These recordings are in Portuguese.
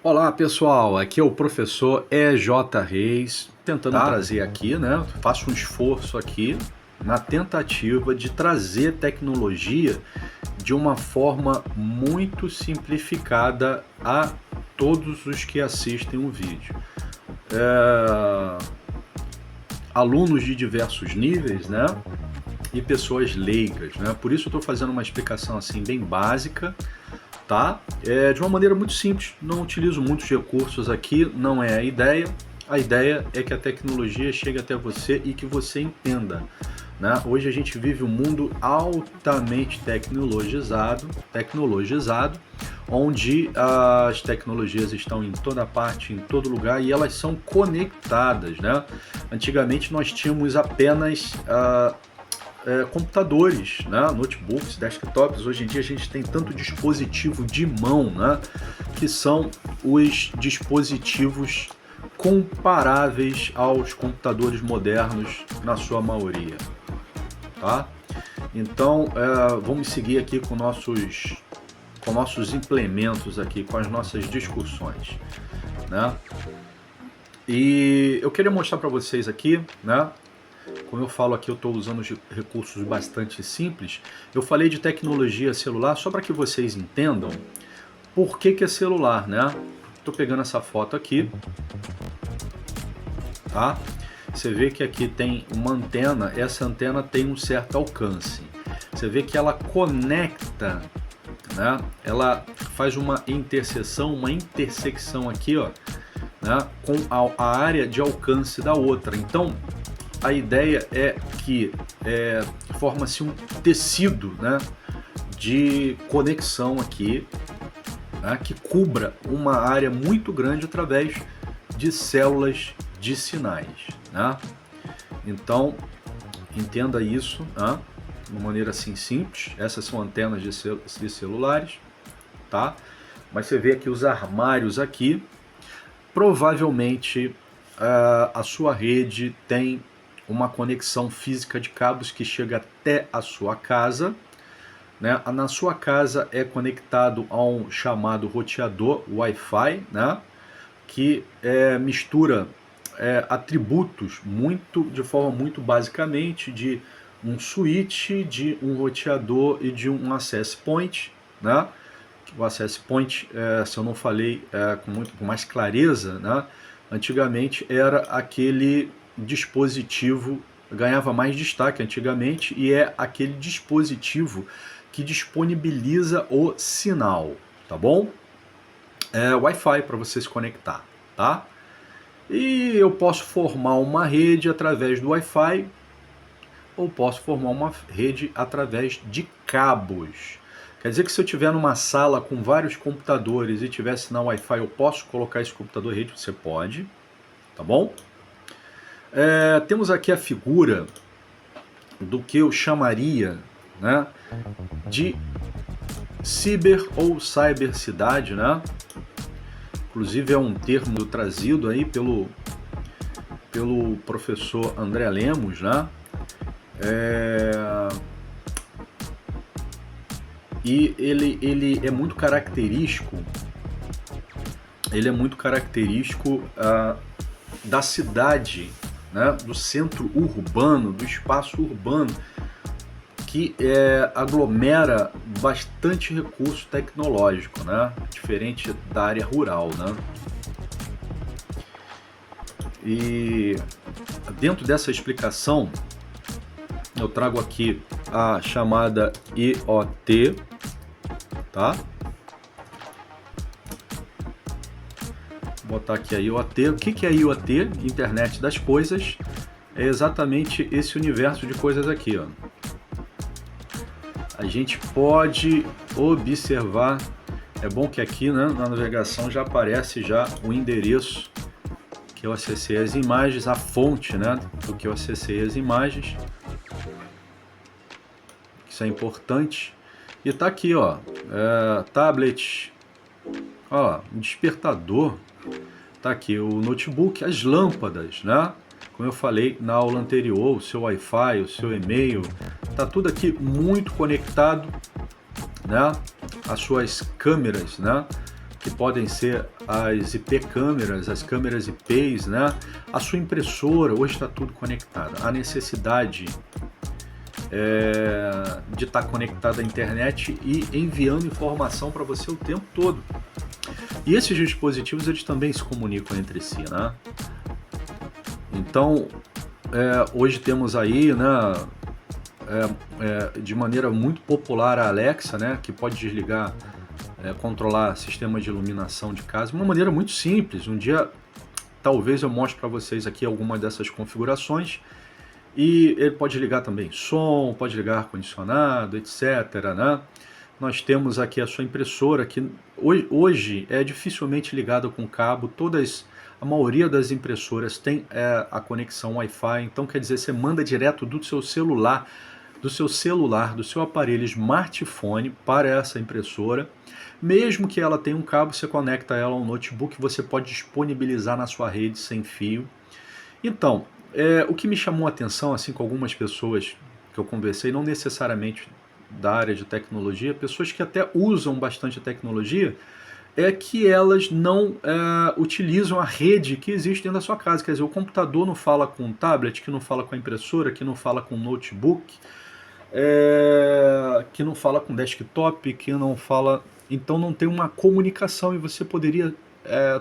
Olá pessoal, aqui é o professor EJ Reis, tentando trazer aqui, né? Faço um esforço aqui na tentativa de trazer tecnologia de uma forma muito simplificada a todos os que assistem o vídeo. Alunos de diversos níveis, né? E pessoas leigas, né? Por isso eu estou fazendo uma explicação assim bem básica, tá? De uma maneira muito simples, não utilizo muitos recursos aqui, não é a ideia. A ideia é que a tecnologia chegue até você e que você entenda, né? Hoje a gente vive um mundo altamente tecnologizado, onde as tecnologias estão em toda parte, em todo lugar e elas são conectadas, né? Antigamente nós tínhamos apenas computadores, né? Notebooks, desktops. Hoje em dia a gente tem tanto dispositivo de mão, né? Que são os dispositivos comparáveis aos computadores modernos na sua maioria, tá? Então vamos seguir aqui com nossos implementos aqui, com as nossas discussões, né? E eu queria mostrar para vocês aqui, né? Como eu falo aqui, eu estou usando recursos bastante simples. Eu falei de tecnologia celular só para que vocês entendam por que é celular, né? Estou pegando essa foto aqui, tá? Você vê que aqui tem uma antena, essa antena tem um certo alcance. Você vê que ela conecta, né? Ela faz uma intersecção aqui, ó, né? Com a área de alcance da outra. Então, a ideia é que forma-se um tecido, né, de conexão aqui, né, que cubra uma área muito grande através de células de sinais, né? Então, entenda isso, né, de uma maneira assim simples. Essas são antenas de celulares, tá? Mas você vê aqui os armários aqui. Provavelmente a sua rede tem uma conexão física de cabos que chega até a sua casa, né? Na sua casa é conectado a um chamado roteador Wi-Fi, né? Que mistura atributos de forma muito basicamente de um switch, de um roteador e de um access point, né? O access point, se eu não falei com mais clareza, né? Antigamente era aquele dispositivo, ganhava mais destaque antigamente, e é aquele dispositivo que disponibiliza o sinal, tá bom? Wi-Fi para você se conectar, tá? E eu posso formar uma rede através do Wi-Fi, ou posso formar uma rede através de cabos. Quer dizer que se eu estiver numa sala com vários computadores e tiver sinal Wi-Fi, eu posso colocar esse computador em rede? Você pode, tá bom? Temos aqui a figura do que eu chamaria, né, de ciber ou cybercidade, né? Inclusive é um termo trazido aí pelo professor André Lemos, né? E ele é muito característico. Ele é muito característico da cidade, né? Do centro urbano, do espaço urbano, que aglomera bastante recurso tecnológico, né? Diferente da área rural, né? E dentro dessa explicação, eu trago aqui a chamada IoT, tá? Vou botar aqui a IoT. O que é IoT? Internet das Coisas. É exatamente esse universo de coisas aqui, ó. A gente pode observar, é bom que aqui, né, na navegação já aparece já o endereço que eu acessei as imagens, a fonte, né, do que eu acessei as imagens. Isso é importante. E tá aqui, ó, tablet, ó, um despertador, tá aqui o notebook, as lâmpadas, né? Como eu falei na aula anterior, o seu Wi-Fi, o seu e-mail, tá tudo aqui muito conectado, né? As suas câmeras, né? que podem ser as IP câmeras, as câmeras IPs, né? A sua impressora, hoje está tudo conectado. A necessidade de estar conectado à internet e enviando informação para você o tempo todo. E esses dispositivos, eles também se comunicam entre si, né? Então, hoje temos aí, né, de maneira muito popular a Alexa, né, que pode desligar, controlar sistema de iluminação de casa de uma maneira muito simples. Um dia, talvez eu mostre para vocês aqui algumas dessas configurações. E ele pode ligar também som, pode ligar ar-condicionado, etc, né? Nós temos aqui a sua impressora, que hoje é dificilmente ligada com cabo. A maioria das impressoras tem a conexão Wi-Fi, então quer dizer, você manda direto do seu celular, do seu aparelho smartphone para essa impressora. Mesmo que ela tenha um cabo, você conecta ela a um notebook, você pode disponibilizar na sua rede sem fio. Então, o que me chamou a atenção, assim, com algumas pessoas que eu conversei, não necessariamente da área de tecnologia, pessoas que até usam bastante a tecnologia, é que elas não utilizam a rede que existe dentro da sua casa. Quer dizer, o computador não fala com o tablet, que não fala com a impressora, que não fala com o notebook, que não fala com o desktop, que não fala... Então não tem uma comunicação, e você poderia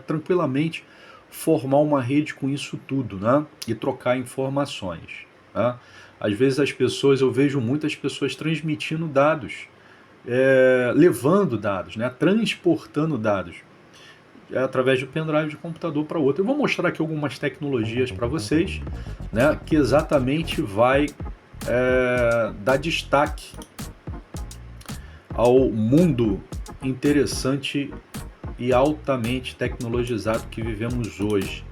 tranquilamente formar uma rede com isso tudo, né? E trocar informações, né? Às vezes eu vejo muitas pessoas transmitindo dados, levando dados, né? Transportando dados através de um pendrive de computador para outro. Eu vou mostrar aqui algumas tecnologias para vocês, né? Que exatamente vai dar destaque ao mundo interessante e altamente tecnologizado que vivemos hoje,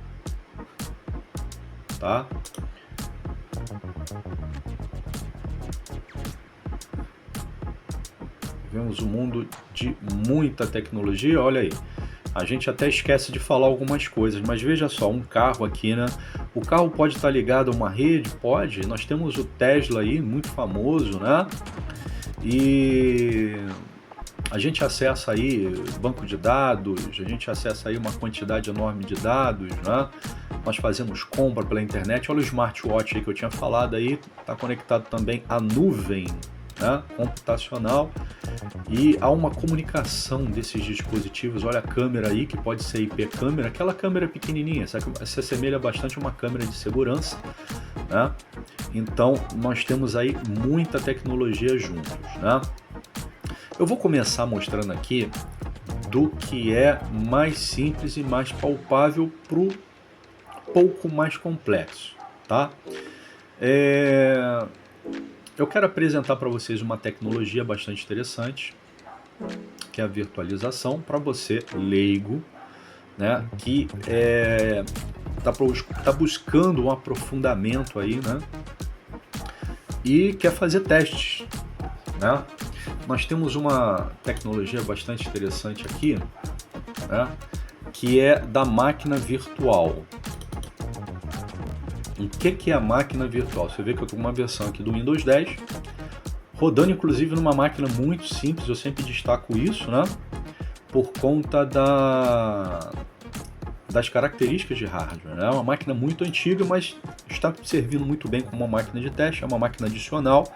tá? Vivemos um mundo de muita tecnologia. Olha aí, a gente até esquece de falar algumas coisas, mas veja só, um carro aqui, né? O carro pode estar ligado a uma rede? Pode. Nós temos o Tesla aí, muito famoso, né? E a gente acessa aí banco de dados, a gente acessa aí uma quantidade enorme de dados, né? Nós fazemos compra pela internet. Olha o smartwatch aí que eu tinha falado aí, está conectado também à nuvem, né, computacional, e há uma comunicação desses dispositivos. Olha a câmera aí, que pode ser IP câmera, aquela câmera pequenininha, se assemelha bastante a uma câmera de segurança, né? Então nós temos aí muita tecnologia juntos, né? Eu vou começar mostrando aqui do que é mais simples e mais palpável para o pouco mais complexo, tá? Eu quero apresentar para vocês uma tecnologia bastante interessante, que é a virtualização, para você leigo, né, que tá buscando um aprofundamento aí, né, e quer fazer testes, né? Nós temos uma tecnologia bastante interessante aqui, né, que é da máquina virtual. O que é a máquina virtual? Você vê que eu estou com uma versão aqui do Windows 10, rodando inclusive numa máquina muito simples. Eu sempre destaco isso, né, por conta das características de hardware, né? É uma máquina muito antiga, mas está servindo muito bem como uma máquina de teste. É uma máquina adicional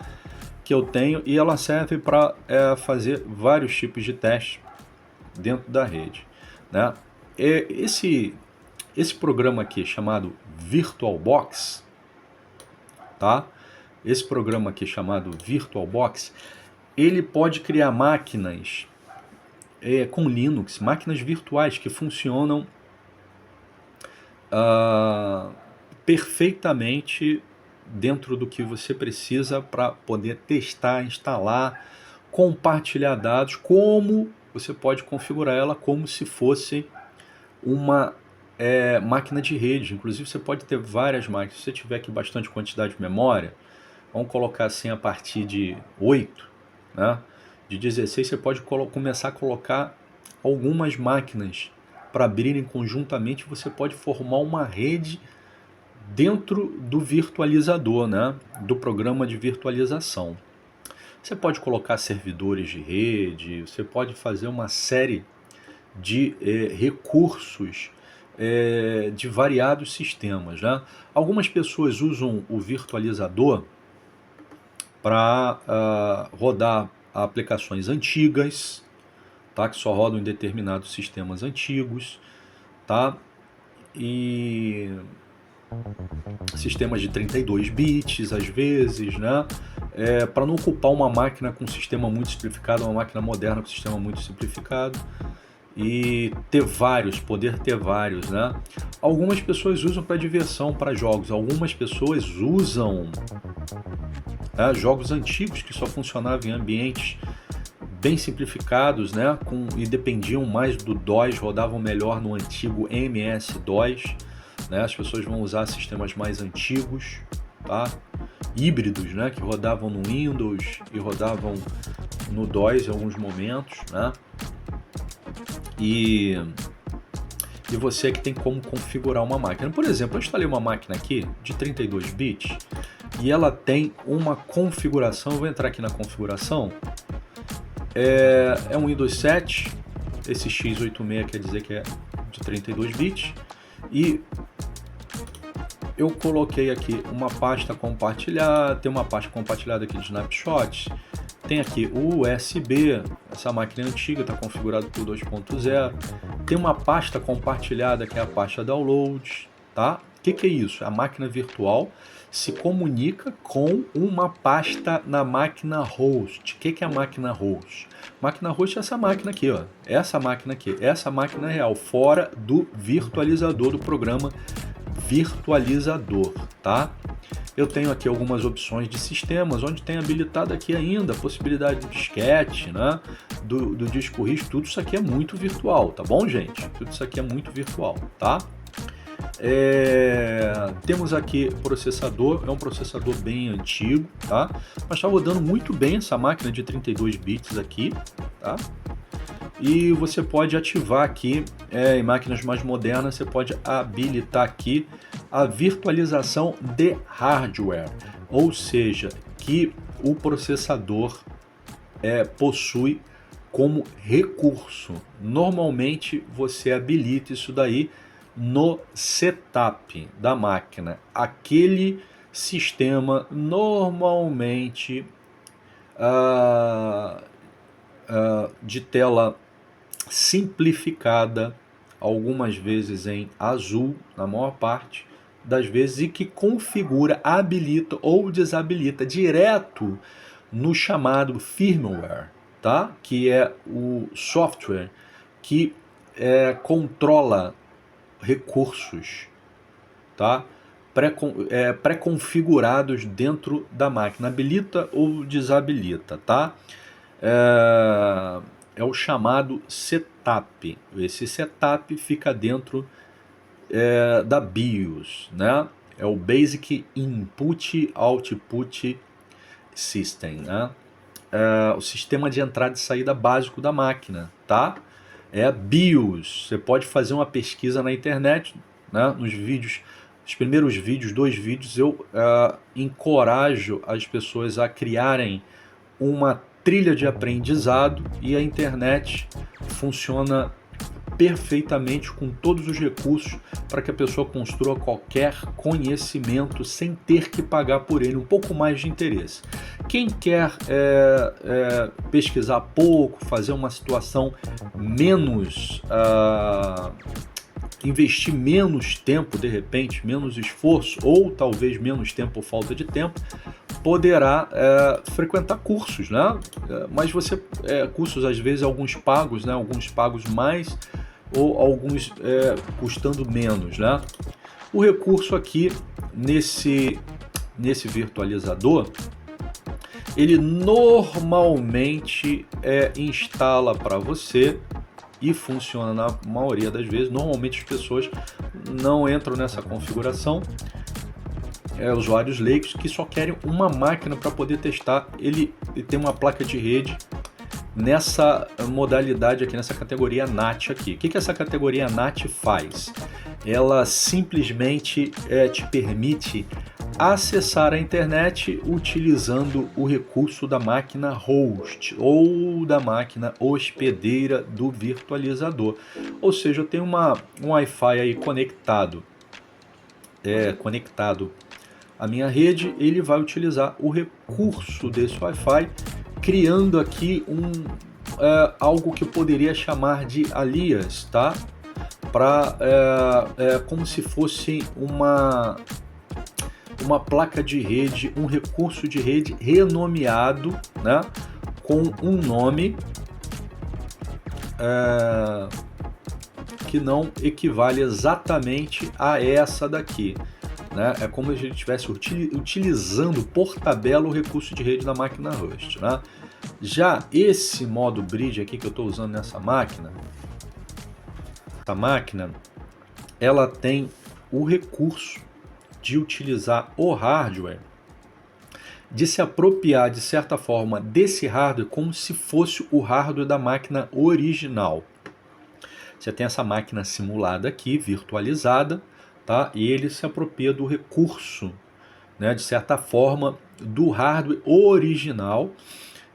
que eu tenho e ela serve para fazer vários tipos de testes dentro da rede, né? Esse programa aqui chamado VirtualBox, tá? Esse programa aqui chamado VirtualBox, ele pode criar máquinas com Linux, máquinas virtuais que funcionam perfeitamente dentro do que você precisa para poder testar, instalar, compartilhar dados, como você pode configurar ela como se fosse uma máquina de rede. Inclusive você pode ter várias máquinas. Se você tiver aqui bastante quantidade de memória, vamos colocar assim a partir de 8, né? De 16 você pode começar a colocar algumas máquinas para abrirem conjuntamente. Você pode formar uma rede dentro do virtualizador, né? Do programa de virtualização. Você pode colocar servidores de rede, você pode fazer uma série de recursos de variados sistemas, né? Algumas pessoas usam o virtualizador para rodar aplicações antigas, tá? Que só rodam em determinados sistemas antigos, tá? E sistemas de 32 bits às vezes, né? Para não ocupar uma máquina com um sistema muito simplificado, uma máquina moderna com um sistema muito simplificado, e poder ter vários, né? Algumas pessoas usam para diversão, para jogos. Algumas pessoas usam jogos antigos que só funcionavam em ambientes bem simplificados, né? E dependiam mais do DOS, rodavam melhor no antigo MS-DOS, né? As pessoas vão usar sistemas mais antigos, tá? Híbridos, né? Que rodavam no Windows e rodavam no DOS em alguns momentos, né? E você que tem como configurar uma máquina. Por exemplo, eu instalei uma máquina aqui de 32 bits e ela tem uma configuração. Eu vou entrar aqui na configuração. É um Windows 7, esse x86 quer dizer que é de 32 bits, e eu coloquei aqui uma pasta compartilhada, tem uma pasta compartilhada aqui de snapshots, tem aqui o USB, essa máquina é antiga, está configurada por 2.0, tem uma pasta compartilhada que é a pasta download, tá? O que é isso? A máquina virtual se comunica com uma pasta na máquina host. O que é a máquina host? Máquina host é essa máquina aqui, ó. Essa máquina aqui, essa máquina real, fora do virtualizador, do programa virtualizador, tá? Eu tenho aqui algumas opções de sistemas, onde tem habilitado aqui ainda a possibilidade do disquete, né? Do disco rígido. Tudo isso aqui é muito virtual, tá bom, gente? Tudo isso aqui é muito virtual, tá? Temos aqui processador, é um processador bem antigo, tá? Mas está rodando muito bem essa máquina de 32 bits aqui, tá? E você pode ativar aqui, em máquinas mais modernas, você pode habilitar aqui a virtualização de hardware, ou seja, que o processador possui como recurso. Normalmente você habilita isso daí no setup da máquina. Aquele sistema normalmente de tela simplificada, algumas vezes em azul, na maior parte das vezes, e que configura, habilita ou desabilita direto no chamado firmware, tá? Que é o software que controla recursos, tá? Pré-configurados dentro da máquina, habilita ou desabilita, tá? É o chamado setup. Esse setup fica dentro da BIOS, né? É o Basic Input Output System, né? O sistema de entrada e saída básico da máquina, tá? É BIOS. Você pode fazer uma pesquisa na internet, né? Nos vídeos, os primeiros vídeos, 2 vídeos, eu encorajo as pessoas a criarem uma trilha de aprendizado, e a internet funciona perfeitamente com todos os recursos para que a pessoa construa qualquer conhecimento sem ter que pagar por ele, um pouco mais de interesse. Quem quer pesquisar pouco, fazer uma situação menos... investir menos tempo, de repente, menos esforço, ou talvez menos tempo por falta de tempo, poderá frequentar cursos, né? Mas você, cursos às vezes alguns pagos, né? Alguns pagos mais, ou alguns custando menos, né? O recurso aqui nesse virtualizador, ele normalmente instala para você e funciona na maioria das vezes. Normalmente as pessoas não entram nessa configuração, usuários leigos que só querem uma máquina para poder testar. Ele tem uma placa de rede nessa modalidade aqui, nessa categoria NAT aqui. O que essa categoria NAT faz? Ela simplesmente te permite acessar a internet utilizando o recurso da máquina host ou da máquina hospedeira do virtualizador. Ou seja, eu tenho um Wi-Fi aí conectado à minha rede, ele vai utilizar o recurso desse Wi-Fi, criando aqui algo que eu poderia chamar de alias, tá? Como se fosse uma placa de rede, um recurso de rede renomeado, né, com um nome que não equivale exatamente a essa daqui. Né? É como se a gente estivesse utilizando por tabela o recurso de rede da máquina host. Né? Já esse modo bridge aqui que eu estou usando nessa máquina, ela tem o recurso de utilizar o hardware, de se apropriar de certa forma desse hardware como se fosse o hardware da máquina original. Você tem essa máquina simulada aqui, virtualizada, tá? E ele se apropria do recurso, né, de certa forma, do hardware original.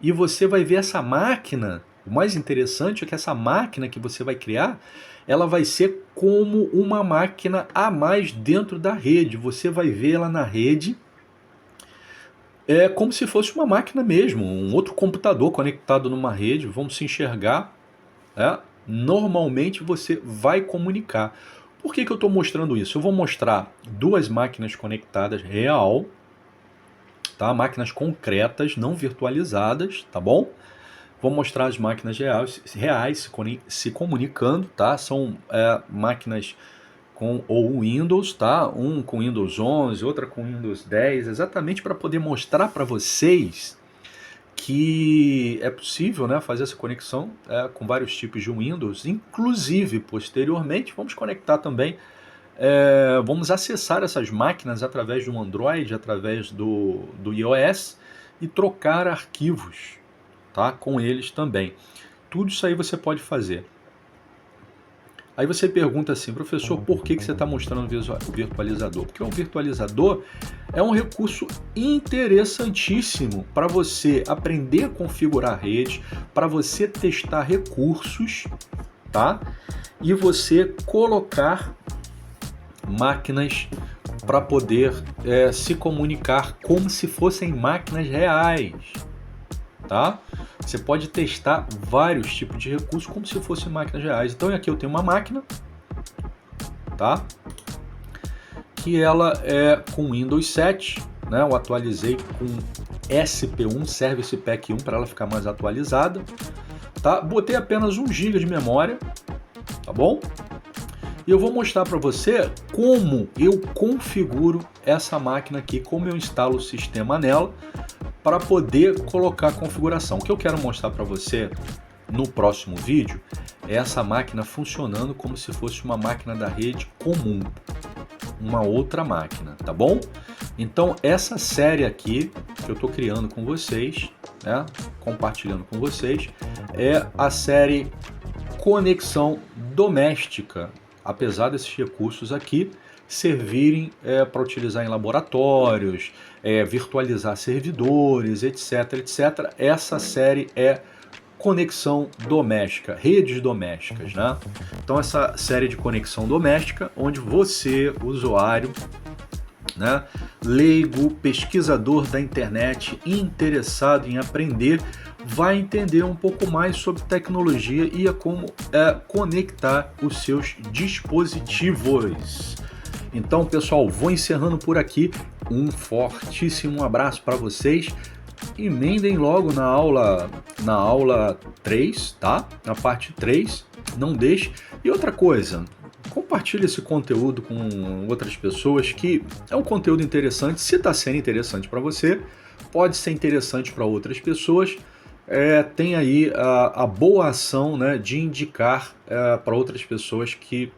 E você vai ver essa máquina, o mais interessante é que essa máquina que você vai criar, ela vai ser como uma máquina a mais dentro da rede. Você vai ver ela na rede, como se fosse uma máquina mesmo, um outro computador conectado numa rede, vamos se enxergar, né? Normalmente você vai comunicar. Por que eu estou mostrando isso? Eu vou mostrar duas máquinas conectadas real, tá? Máquinas concretas, não virtualizadas, tá bom? Vou mostrar as máquinas reais se comunicando, tá? São máquinas com o Windows, tá? Um com Windows 11, outra com Windows 10, exatamente para poder mostrar para vocês que é possível, né, fazer essa conexão com vários tipos de Windows, inclusive, posteriormente, vamos conectar também, vamos acessar essas máquinas através do Android, através do iOS e trocar arquivos, tá, com eles também. Tudo isso aí você pode fazer. Aí você pergunta assim, professor, por que você está mostrando o virtualizador? Porque o virtualizador é um recurso interessantíssimo para você aprender a configurar a rede, para você testar recursos, tá? E você colocar máquinas para poder se comunicar como se fossem máquinas reais, tá? Você pode testar vários tipos de recursos como se fossem máquinas reais. Então aqui eu tenho uma máquina, tá? Que ela é com Windows 7, né? Eu atualizei com SP1, Service Pack 1, para ela ficar mais atualizada, tá? Botei apenas 1 GB de memória, tá bom? E eu vou mostrar para você como eu configuro essa máquina aqui, como eu instalo o sistema nela, para poder colocar a configuração. O que eu quero mostrar para você no próximo vídeo é essa máquina funcionando como se fosse uma máquina da rede comum, uma outra máquina, tá bom? Então essa série aqui que eu estou criando com vocês, né, compartilhando com vocês, é a série Conexão Doméstica, apesar desses recursos aqui servirem para utilizar em laboratórios, virtualizar servidores, etc, etc. Essa série é conexão doméstica, redes domésticas, né? Então essa série de conexão doméstica, onde você, usuário, né, leigo, pesquisador da internet, interessado em aprender, vai entender um pouco mais sobre tecnologia e a como conectar os seus dispositivos. Então, pessoal, vou encerrando por aqui. Um fortíssimo abraço para vocês. Emendem logo na aula 3, tá? Na parte 3, não deixe. E outra coisa, compartilhe esse conteúdo com outras pessoas, que é um conteúdo interessante. Se está sendo interessante para você, pode ser interessante para outras pessoas. Tem aí a boa ação, né, de indicar para outras pessoas que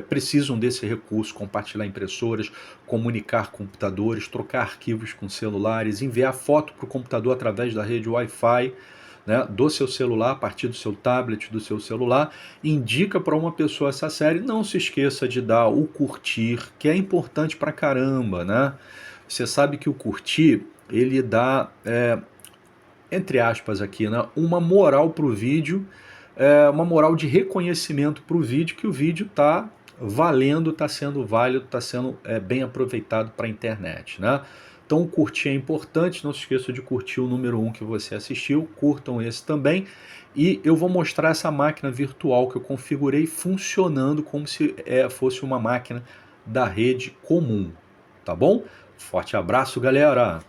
precisam desse recurso, compartilhar impressoras, comunicar computadores, trocar arquivos com celulares, enviar foto para o computador através da rede Wi-Fi, né, do seu celular, a partir do seu tablet, do seu celular. Indica para uma pessoa essa série. Não se esqueça de dar o curtir, que é importante pra caramba, né? você sabe que o curtir, ele dá, entre aspas aqui, né, uma moral para o vídeo, uma moral de reconhecimento para o vídeo, que o vídeo está valendo, está sendo válido, está sendo bem aproveitado para a internet, né? Então o curtir é importante, não se esqueça de curtir o número 1 que você assistiu, curtam esse também. E eu vou mostrar essa máquina virtual que eu configurei funcionando como se fosse uma máquina da rede comum, tá bom? Forte abraço, galera!